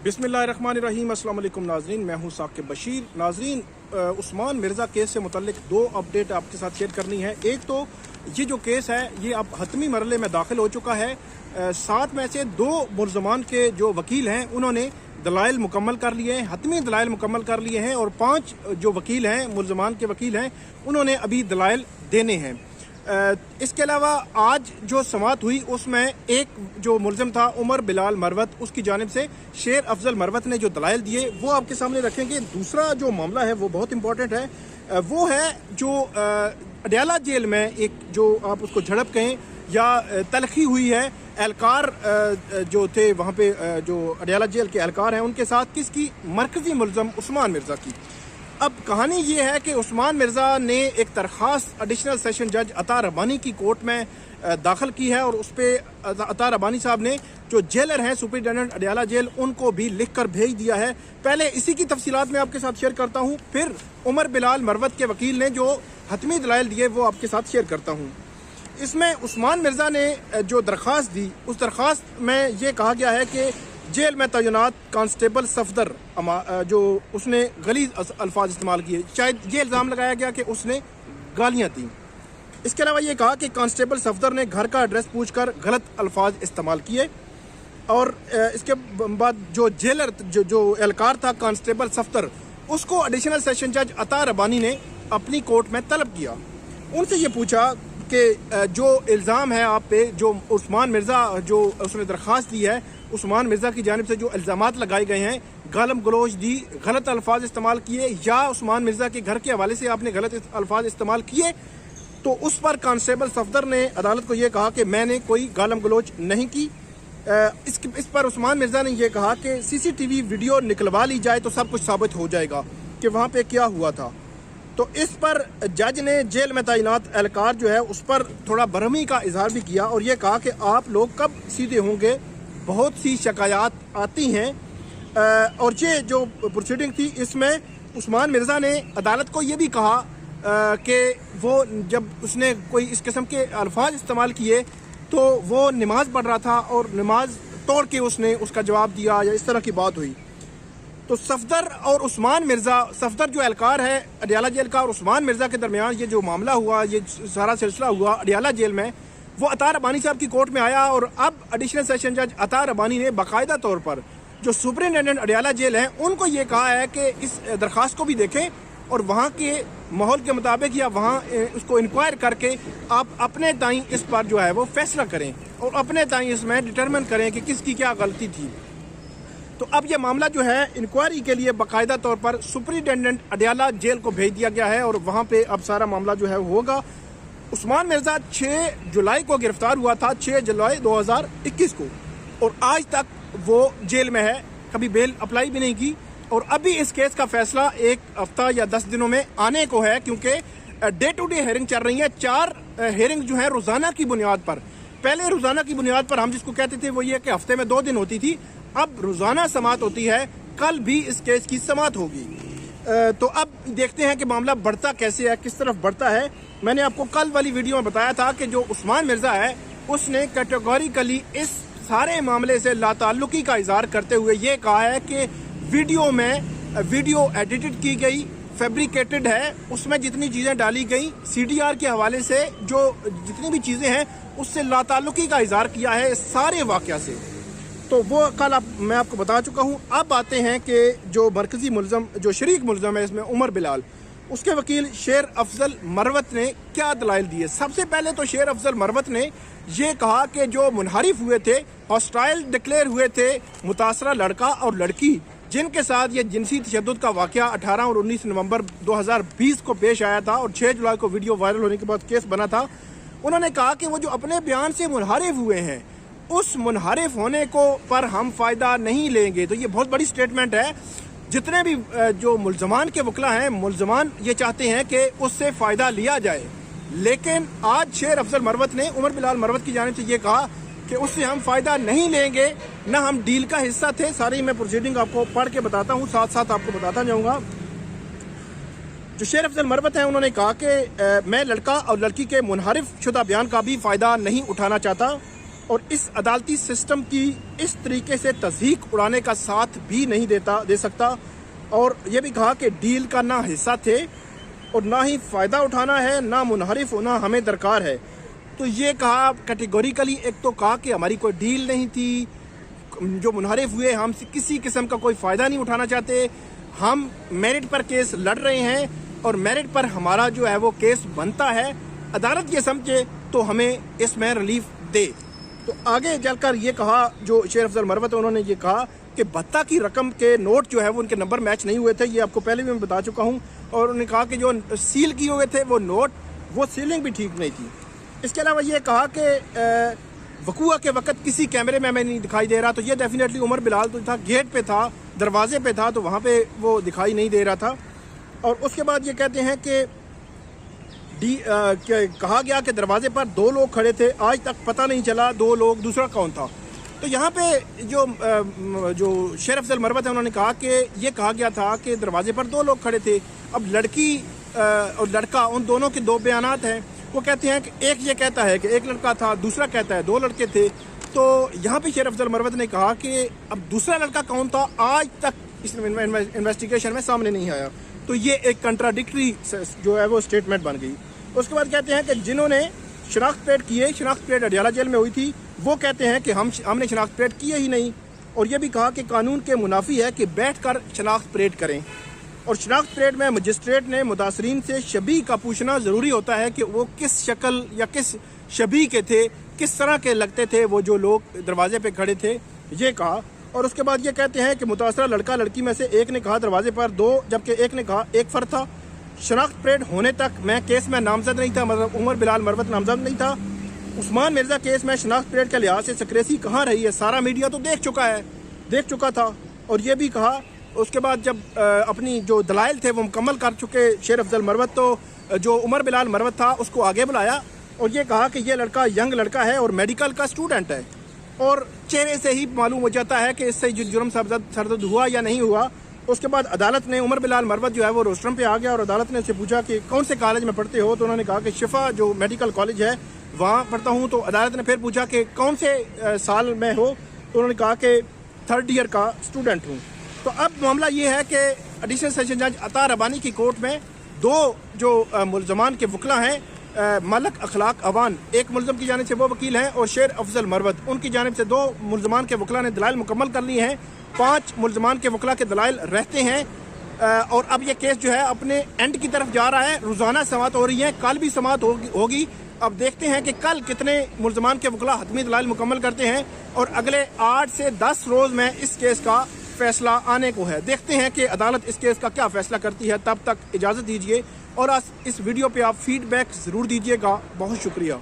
बिस्मिल्लाहिर्रहमानिर्रहीम। अस्सलाम वालेकुम नाजरीन, मैं हूं साकिब बशीर। नाजरीन, उस्मान मिर्ज़ा केस से मुतल्लिक दो अपडेट आपके साथ शेयर करनी है। एक तो ये जो केस है ये अब हतमी मरहले में दाखिल हो चुका है। 7 में से 2 मुल्ज़मान के जो वकील हैं उन्होंने दलाइल मुकम्मल कर लिए हैं, हतमी दलाइल मुकम्मल कर लिए हैं, और 5 जो वकील हैं, मुल्ज़मान के वकील हैं, उन्होंने अभी दलाइल देने हैं। इसके अलावा आज जो समाअत हुई उसमें एक जो मुल्ज़िम था उमर बिलाल मरवत, उसकी जानिब से शेर अफजल मरवत ने जो दलाइल दिए वो आपके सामने रखेंगे। दूसरा जो मामला है वो बहुत इंपॉर्टेंट है, वो है जो अडयाला जेल में एक जो आप उसको झड़प कहें या तलखी हुई है एहलकार जो थे वहाँ पे, जो अडयाला जेल के एहलकार हैं, उनके साथ किसकी, मरकज़ी मुल्ज़म उस्मान मिर्ज़ा की। अब कहानी ये है कि उस्मान मिर्ज़ा ने एक दरख्वास्त एडिशनल सेशन जज अता रबानी की कोर्ट में दाखिल की है, और उस पर अता रबानी साहब ने जो जेलर हैं सुपरिटेंडेंट अडयाला जेल उनको भी लिख कर भेज दिया है। पहले इसी की तफसीलात मैं आपके साथ शेयर करता हूँ, फिर उमर बिलाल मरवत के वकील ने जो हतमी दलाइल दिए वो आपके साथ शेयर करता हूँ। इसमें उस्मान मिर्ज़ा ने जो दरख्वास्त दी उस दरख्वास्त में ये कहा गया है कि जेल में तैनात कांस्टेबल सफदर जो उसने गलीज़ अल्फाज इस्तेमाल किए, शायद ये इल्ज़ाम लगाया गया कि उसने गालियाँ दी। इसके अलावा ये कहा कि कांस्टेबल सफदर ने घर का एड्रेस पूछकर गलत अल्फाज इस्तेमाल किए, और इसके बाद जो जेलर जो एहलकार था कांस्टेबल सफदर, उसको एडिशनल सेशन जज अता रबानी ने अपनी कोर्ट में तलब किया। उनसे ये पूछा कि जो इल्ज़ाम है आप पे, जो उस्मान मिर्ज़ा जो उसने दरख्वास्त दी है, उस्मान मिर्ज़ा की जानिब से जो इल्ज़ामात लगाए गए हैं, गालम गलोच दी, गलत अल्फाज इस्तेमाल किए, या उस्मान मिर्ज़ा के घर के हवाले से आपने गलत अल्फाज इस्तेमाल किए, तो उस पर कांस्टेबल सफदर ने अदालत को ये कहा कि मैंने कोई गालम गलोच नहीं की। इस पर उस्मान मिर्ज़ा ने यह कहा कि CCTV वीडियो निकलवा ली जाए तो सब कुछ साबित हो जाएगा कि वहाँ पे क्या हुआ था। तो इस पर जज ने जेल में तैनात एहलकार जो है उस पर थोड़ा बरहमी का इजहार भी किया, और ये कहा कि आप लोग कब सीधे होंगे, बहुत सी शिकायत आती हैं। और ये जो प्रोसीडिंग थी इसमें उस्मान मिर्ज़ा ने अदालत को ये भी कहा कि वो जब उसने कोई इस किस्म के अल्फाज इस्तेमाल किए तो वो नमाज पढ़ रहा था और नमाज तोड़ के उसने उसका जवाब दिया, या इस तरह की बात हुई। तो सफदर और उस्मान मिर्ज़ा, सफदर जो एहलकार है अडयाला जेल का, और उस्मान मिर्ज़ा के दरमियान ये जो मामला हुआ, ये सारा सिलसिला हुआ अडयाला जेल में, वो अता रबानी साहब की कोर्ट में आया। और अब एडिशनल सेशन जज अता रबानी ने बाकायदा तौर पर जो सुपरिटेंडेंट अडयाला जेल हैं उनको ये कहा है कि इस दरख्वास्त को भी देखें और वहाँ के माहौल के मुताबिक या वहाँ उसको इंक्वायर करके आप अपने ताईं इस पर जो है वो फैसला करें, और अपने ताईं इसमें डिटरमिन करें कि किसकी क्या गलती थी। तो अब यह मामला जो है इंक्वायरी के लिए बाकायदा तौर पर सुपरिटेंडेंट अडयाला जेल को भेज दिया गया है, और वहाँ पे अब सारा मामला जो है होगा। उस्मान मिर्ज़ा 6 जुलाई को गिरफ्तार हुआ था, 6 जुलाई 2021 को, और आज तक वो जेल में है, कभी बेल अप्लाई भी नहीं की। और अभी इस केस का फैसला 1 हफ्ता या 10 दिनों में आने को है, क्योंकि डे टू डे हेयरिंग चल रही है। 4 हेयरिंग जो है रोज़ाना की बुनियाद पर, पहले रोज़ाना की बुनियाद पर हम जिसको कहते थे वो ये कि हफ्ते में 2 दिन होती थी, अब रोज़ाना समाअत होती है। कल भी इस केस की समाअत होगी। तो अब देखते हैं कि मामला बढ़ता कैसे है, किस तरफ बढ़ता है। मैंने आपको कल वाली वीडियो में बताया था कि जो उस्मान मिर्ज़ा है उसने कैटेगोरिकली इस सारे मामले से लाताल्लुकी का इजहार करते हुए ये कहा है कि वीडियो एडिटेड की गई, फैब्रिकेटेड है, उसमें जितनी चीज़ें डाली गई CDR के हवाले से, जो जितनी भी चीज़ें हैं उससे लाताल्लुकी का इजहार किया है सारे वाक़या से। तो वो कल मैं आपको बता चुका हूँ। अब आते हैं कि जो मरकज़ी मुल्ज़म, जो शरीक मुल्ज़म है इसमें उमर बिलाल, उसके वकील शेर अफजल मरवत ने क्या दलाइल दिए। सबसे पहले तो शेर अफजल मरवत ने ये कहा कि जो मुनहरिफ हुए थे, हॉस्टाइल डिक्लेयर हुए थे मुतासरा लड़का और लड़की, जिनके साथ ये जिनसी तशद्दुद का वाक़या 18 और 19 नवंबर 2020 को पेश आया था, और 6 जुलाई को वीडियो वायरल होने के बाद केस बना था। उन्होंने कहा कि वो जो अपने बयान से मुनहरिफ हुए हैं, उस मुनहरिफ होने को पर हम फ़ायदा नहीं लेंगे। तो ये बहुत बड़ी स्टेटमेंट है। जितने भी जो मुल्ज़मान के वकला हैं, मुल्ज़मान ये चाहते हैं कि उससे फ़ायदा लिया जाए, लेकिन आज शेर अफजल मरवत ने उमर बिलाल मरवत की जानिब से ये कहा कि उससे हम फ़ायदा नहीं लेंगे, ना हम डील का हिस्सा थे। सारी मैं प्रोसीडिंग आपको पढ़ के बताता हूँ, साथ साथ आपको बताता जाऊँगा। जो शेर अफजल मरवत हैं उन्होंने कहा कि मैं लड़का और लड़की के मुनहरिफ शुदा बयान का भी फ़ायदा नहीं उठाना चाहता, اور اس عدالتی سسٹم کی اس طریقے سے تضحیق اڑانے کا ساتھ بھی نہیں دے سکتا، اور یہ بھی کہا کہ ڈیل کا نہ حصہ تھے اور نہ ہی فائدہ اٹھانا ہے، نہ منحرف ہونا ہمیں درکار ہے۔ تو یہ کہا کیٹیگوریکلی، ایک تو کہا کہ ہماری کوئی ڈیل نہیں تھی، جو منحرف ہوئے ہم سے کسی قسم کا کوئی فائدہ نہیں اٹھانا چاہتے، ہم میرٹ پر کیس لڑ رہے ہیں اور میرٹ پر ہمارا جو ہے وہ کیس بنتا ہے، عدالت یہ سمجھے تو ہمیں اس میں ریلیف دے۔ تو آگے چل کر یہ کہا جو شیر افضل مروت، انہوں نے یہ کہا کہ بھتہ کی رقم کے نوٹ جو ہے وہ ان کے نمبر میچ نہیں ہوئے تھے، یہ آپ کو پہلے بھی میں بتا چکا ہوں، اور انہوں نے کہا کہ جو سیل کیے ہوئے تھے وہ نوٹ، وہ سیلنگ بھی ٹھیک نہیں تھی۔ اس کے علاوہ یہ کہا کہ وقوع کے وقت کسی کیمرے میں ہمیں نہیں دکھائی دے رہا، تو یہ ڈیفینیٹلی عمر بلال تو تھا، گیٹ پہ تھا، دروازے پہ تھا، تو وہاں پہ وہ دکھائی نہیں دے رہا تھا۔ اور اس کے بعد یہ کہتے ہیں کہ کہا گیا کہ دروازے پر 2 لوگ کھڑے تھے، آج تک پتہ نہیں چلا 2 لوگ دوسرا کون تھا۔ تو یہاں پہ جو شیر افضل مروت ہے انہوں نے کہا کہ یہ کہا گیا تھا کہ دروازے پر 2 لوگ کھڑے تھے۔ اب لڑکی اور لڑکا، ان دونوں کے 2 بیانات ہیں، وہ کہتے ہیں کہ ایک یہ کہتا ہے کہ ایک لڑکا تھا، دوسرا کہتا ہے 2 لڑکے تھے۔ تو یہاں پہ شیر افضل مروت نے کہا کہ اب دوسرا لڑکا کون تھا آج تک اس انویسٹیگیشن میں سامنے نہیں آیا، تو یہ ایک کنٹراڈکٹری جو ہے وہ اسٹیٹمنٹ بن گئی۔ اس کے بعد کہتے ہیں کہ جنہوں نے شناخت پلیٹ کیے، شناخت پلیٹ اڈیالہ جیل میں ہوئی تھی، وہ کہتے ہیں کہ ہم نے شناخت پلیٹ کیے ہی نہیں، اور یہ بھی کہا کہ قانون کے منافی ہے کہ بیٹھ کر شناخت پلیٹ کریں، اور شناخت پلیٹ میں مجسٹریٹ نے متاثرین سے شبیہ کا پوچھنا ضروری ہوتا ہے کہ وہ کس شکل یا کس شبیہ کے تھے، کس طرح کے لگتے تھے وہ جو لوگ دروازے پہ کھڑے تھے، یہ کہا۔ اور اس کے بعد یہ کہتے ہیں کہ متاثرہ لڑکا لڑکی میں سے ایک نے کہا دروازے پر 2، جبکہ ایک نے کہا 1 فرد تھا۔ شناخت پلیٹ ہونے تک میں کیس میں نامزد نہیں تھا، مطلب عمر بلال مروت نامزد نہیں تھا۔ عثمان مرزا کیس میں شناخت پلیٹ کے لحاظ سے سکریسی کہاں رہی ہے، سارا میڈیا تو دیکھ چکا تھا۔ اور یہ بھی کہا اس کے بعد جب اپنی جو دلائل تھے وہ مکمل کر چکے شیر افضل مروت، تو جو عمر بلال مروت تھا اس کو آگے بلایا اور یہ کہا کہ یہ لڑکا ینگ لڑکا ہے اور میڈیکل کا اسٹوڈنٹ ہے، اور چہرے سے ہی معلوم ہو جاتا ہے کہ اس سے جرم سرزد ہوا یا نہیں ہوا۔ اس کے بعد عدالت نے عمر بلال مروت جو ہے وہ روسٹرم پہ آ گیا، اور عدالت نے اس سے پوچھا کہ کون سے کالج میں پڑھتے ہو، تو انہوں نے کہا کہ شفا جو میڈیکل کالج ہے وہاں پڑھتا ہوں۔ تو عدالت نے پھر پوچھا کہ کون سے سال میں ہو، تو انہوں نے کہا کہ 3rd ایئر کا اسٹوڈنٹ ہوں۔ تو اب معاملہ یہ ہے کہ ایڈیشنل سیشن جج عطا ربانی کی کورٹ میں 2 جو ملزمان کے وکلا ہیں، ملک اخلاق اوان، ایک ملزم کی جانب سے وہ وکیل ہیں، اور شیر افضل مروت، ان کی جانب سے 2 ملزمان کے وکلا نے دلائل مکمل کر لی ہیں۔ 5 ملزمان کے وکلا کے دلائل رہتے ہیں، اور اب یہ کیس جو ہے اپنے اینڈ کی طرف جا رہا ہے۔ روزانہ سماعت ہو رہی ہیں، کل بھی سماعت ہوگی۔ اب دیکھتے ہیں کہ کل کتنے ملزمان کے وکلا حتمی دلائل مکمل کرتے ہیں، اور اگلے 8 سے 10 روز میں اس کیس کا فیصلہ آنے کو ہے۔ دیکھتے ہیں کہ عدالت اس کیس کا کیا فیصلہ کرتی ہے۔ تب تک اجازت دیجیے، اور اس ویڈیو پہ آپ فیڈ بیک ضرور دیجیے گا۔ بہت شکریہ۔